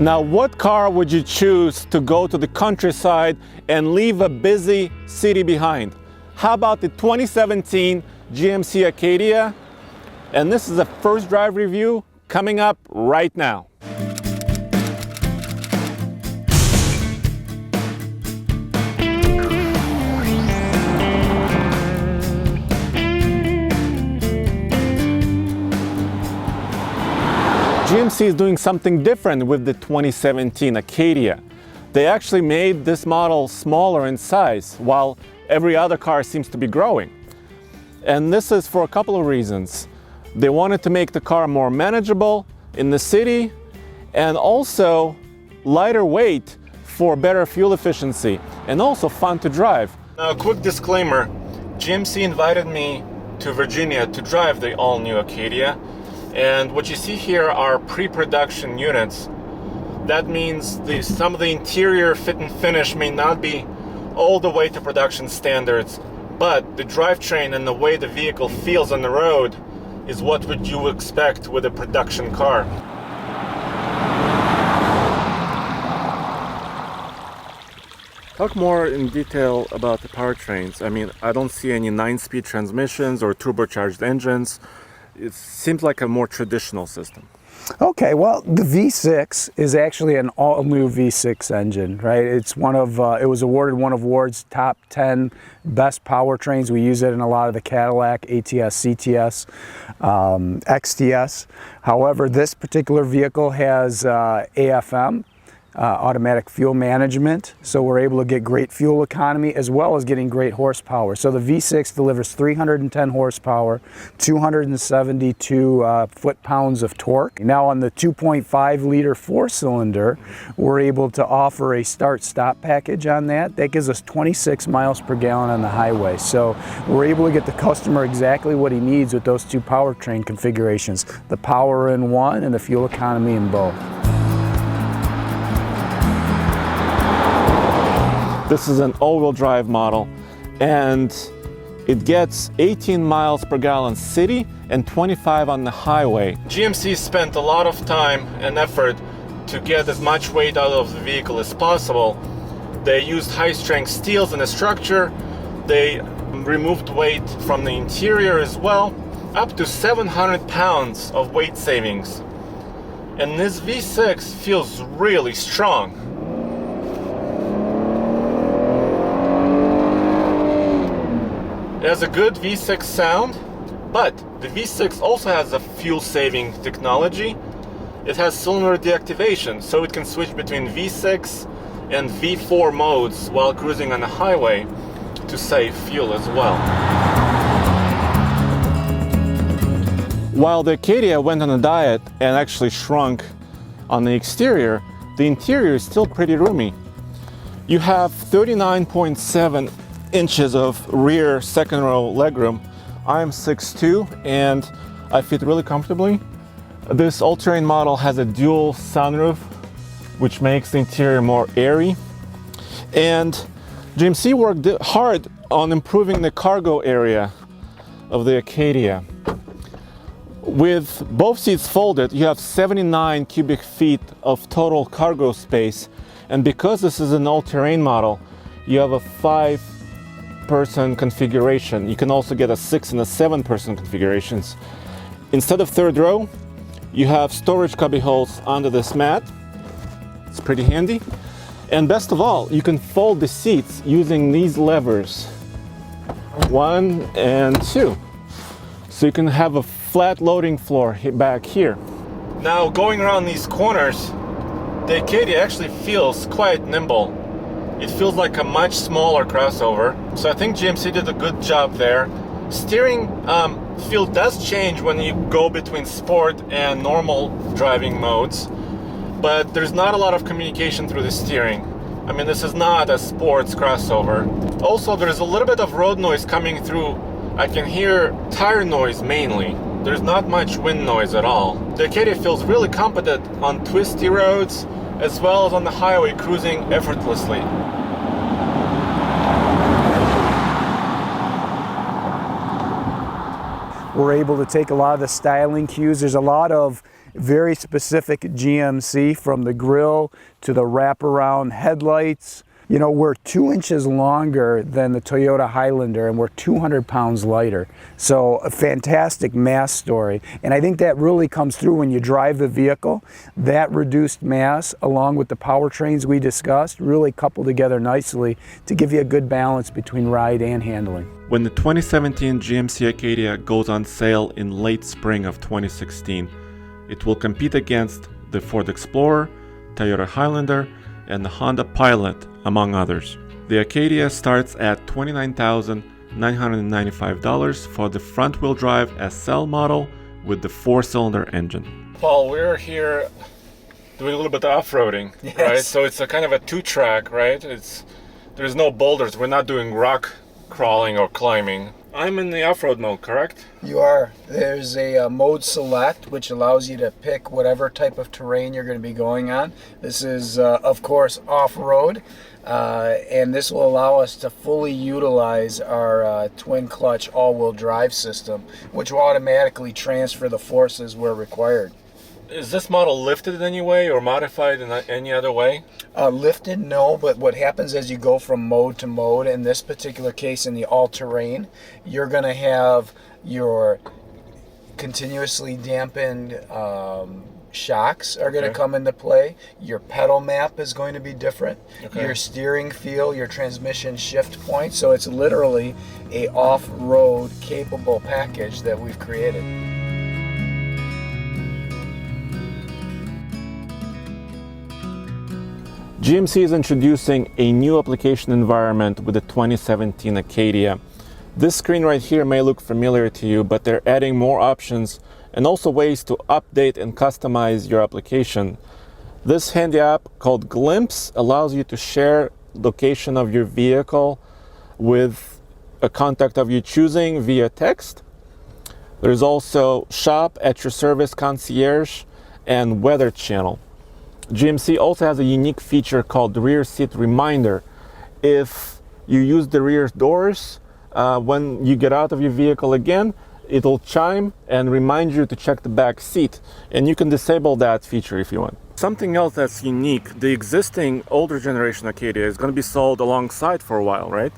Now, what car would you choose to go to the countryside and leave a busy city behind? How about the 2017 GMC Acadia? And this is a first drive review coming up right now. GMC is doing something different with the 2017 Acadia. They actually made this model smaller in size, while every other car seems to be growing. And this is for a couple of reasons. They wanted to make the car more manageable in the city and also lighter weight for better fuel efficiency and also fun to drive. Now, a quick disclaimer, GMC invited me to Virginia to drive the all-new Acadia. And what you see here are pre-production units. That means some of the interior fit and finish may not be all the way to production standards, but the drivetrain and the way the vehicle feels on the road is what would you expect with a production car. Talk more in detail about the powertrains. I mean, I don't see any 9-speed transmissions or turbocharged engines. It seems like a more traditional system. Okay, well, the V6 is actually an all-new V6 engine, right? It's one of, it was awarded one of Ward's top 10 best powertrains. We use it in a lot of the Cadillac, ATS, CTS, XTS. However, this particular vehicle has AFM, automatic fuel management, so we're able to get great fuel economy as well as getting great horsepower. So the V6 delivers 310 horsepower, 272 foot-pounds of torque. Now on the 2.5 liter 4-cylinder, we're able to offer a start-stop package on that. That gives us 26 miles per gallon on the highway. So we're able to get the customer exactly what he needs with those two powertrain configurations, the power in one and the fuel economy in both. This is an all-wheel drive model, and it gets 18 miles per gallon city and 25 on the highway. GMC spent a lot of time and effort to get as much weight out of the vehicle as possible. They used high-strength steels in the structure. They removed weight from the interior as well, up to 700 pounds of weight savings. And this V6 feels really strong. It has a good V6 sound, but the V6 also has a fuel-saving technology. It has cylinder deactivation, so it can switch between V6 and V4 modes while cruising on the highway to save fuel as well. While the Acadia went on a diet and actually shrunk on the exterior, the interior is still pretty roomy. You have 39.7 inches of rear second row legroom. I'm 6'2" and I fit really comfortably. This all-terrain model has a dual sunroof, which makes the interior more airy. And GMC worked hard on improving the cargo area of the Acadia. With both seats folded, you have 79 cubic feet of total cargo space. And because this is an all-terrain model, you have a 5-person configuration. You can also get a 6 and a 7-person configurations. Instead of third row, you have storage cubby holes under this mat. It's pretty handy. And best of all, you can fold the seats using these levers, 1 and 2. So you can have a flat loading floor back here. Now, going around these corners, the Acadia actually feels quite nimble. It feels like a much smaller crossover, so I think GMC did a good job there. Steering feel does change when you go between sport and normal driving modes, but there's not a lot of communication through the steering. I mean, this is not a sports crossover. Also, there's a little bit of road noise coming through. I can hear tire noise mainly. There's not much wind noise at all. The Acadia feels really competent on twisty roads, as well as on the highway cruising effortlessly. We're able to take a lot of the styling cues. There's a lot of very specific GMC from the grille to the wraparound headlights. You know, we're 2 inches longer than the Toyota Highlander and we're 200 pounds lighter. So a fantastic mass story. And I think that really comes through when you drive the vehicle. That reduced mass along with the powertrains we discussed really couple together nicely to give you a good balance between ride and handling. When the 2017 GMC Acadia goes on sale in late spring of 2016, it will compete against the Ford Explorer, Toyota Highlander, and the Honda Pilot, among others. The Acadia starts at $29,995 for the front-wheel drive SL model with the 4-cylinder engine. Paul, we're here doing a little bit of off-roading, yes. Right? So it's a kind of a two-track, right? There's no boulders. We're not doing rock crawling or climbing. I'm in the off-road mode, correct? You are. There's a mode select which allows you to pick whatever type of terrain you're going to be going on. This is of course off-road, and this will allow us to fully utilize our twin clutch all-wheel drive system, which will automatically transfer the forces where required. Is this model lifted in any way or modified in any other way? Lifted, no, but what happens as you go from mode to mode, in this particular case in the all-terrain, you're going to have your continuously dampened shocks are going to come into play. Your pedal map is going to be different. Okay. Your steering feel, your transmission shift point. So it's literally a off-road capable package that we've created. GMC is introducing a new application environment with the 2017 Acadia. This screen right here may look familiar to you, but they're adding more options and also ways to update and customize your application. This handy app called Glimpse allows you to share location of your vehicle with a contact of your choosing via text. There's also Shop at Your Service Concierge and Weather Channel. GMC also has a unique feature called Rear Seat Reminder. If you use the rear doors, when you get out of your vehicle again, it'll chime and remind you to check the back seat. And you can disable that feature if you want. Something else that's unique, the existing older generation Acadia is going to be sold alongside for a while, right?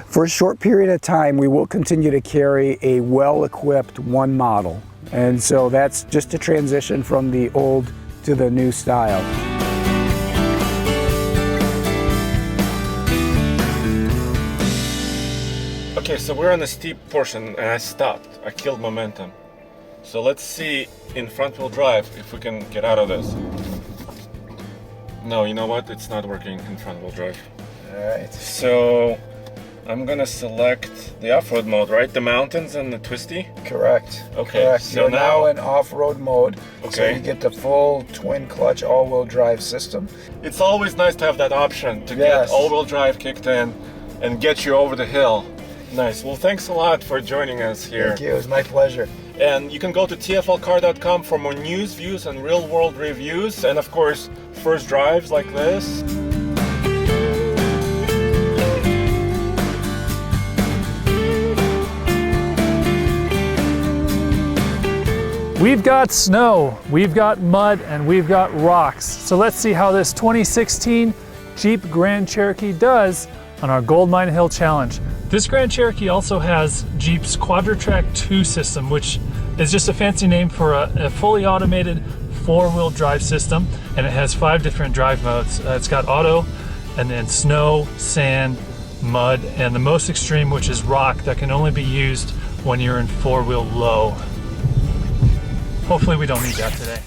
For a short period of time, we will continue to carry a well-equipped one model. And so that's just a transition from the old to the new style. Okay, so we're on a steep portion and I stopped. I killed momentum. So let's see in front-wheel drive if we can get out of this. No, you know what? It's not working in front-wheel drive. All right. So I'm gonna select the off-road mode, right? The mountains and the twisty? Correct. Okay. Correct. So you're now in off-road mode. Okay. So you get the full twin clutch all-wheel drive system. It's always nice to have that option to get all-wheel drive kicked in and get you over the hill. Nice. Well, thanks a lot for joining us here. Thank you. It was my pleasure. And you can go to tflcar.com for more news, views, and real-world reviews. And of course, first drives like this. We've got snow, we've got mud, and we've got rocks. So let's see how this 2016 Jeep Grand Cherokee does on our Gold Mine Hill Challenge. This Grand Cherokee also has Jeep's Quadra-Track 2 system, which is just a fancy name for a fully automated four-wheel drive system, and it has 5 different drive modes. It's got auto, and then snow, sand, mud, and the most extreme, which is rock, that can only be used when you're in four-wheel low. Hopefully we don't need that today.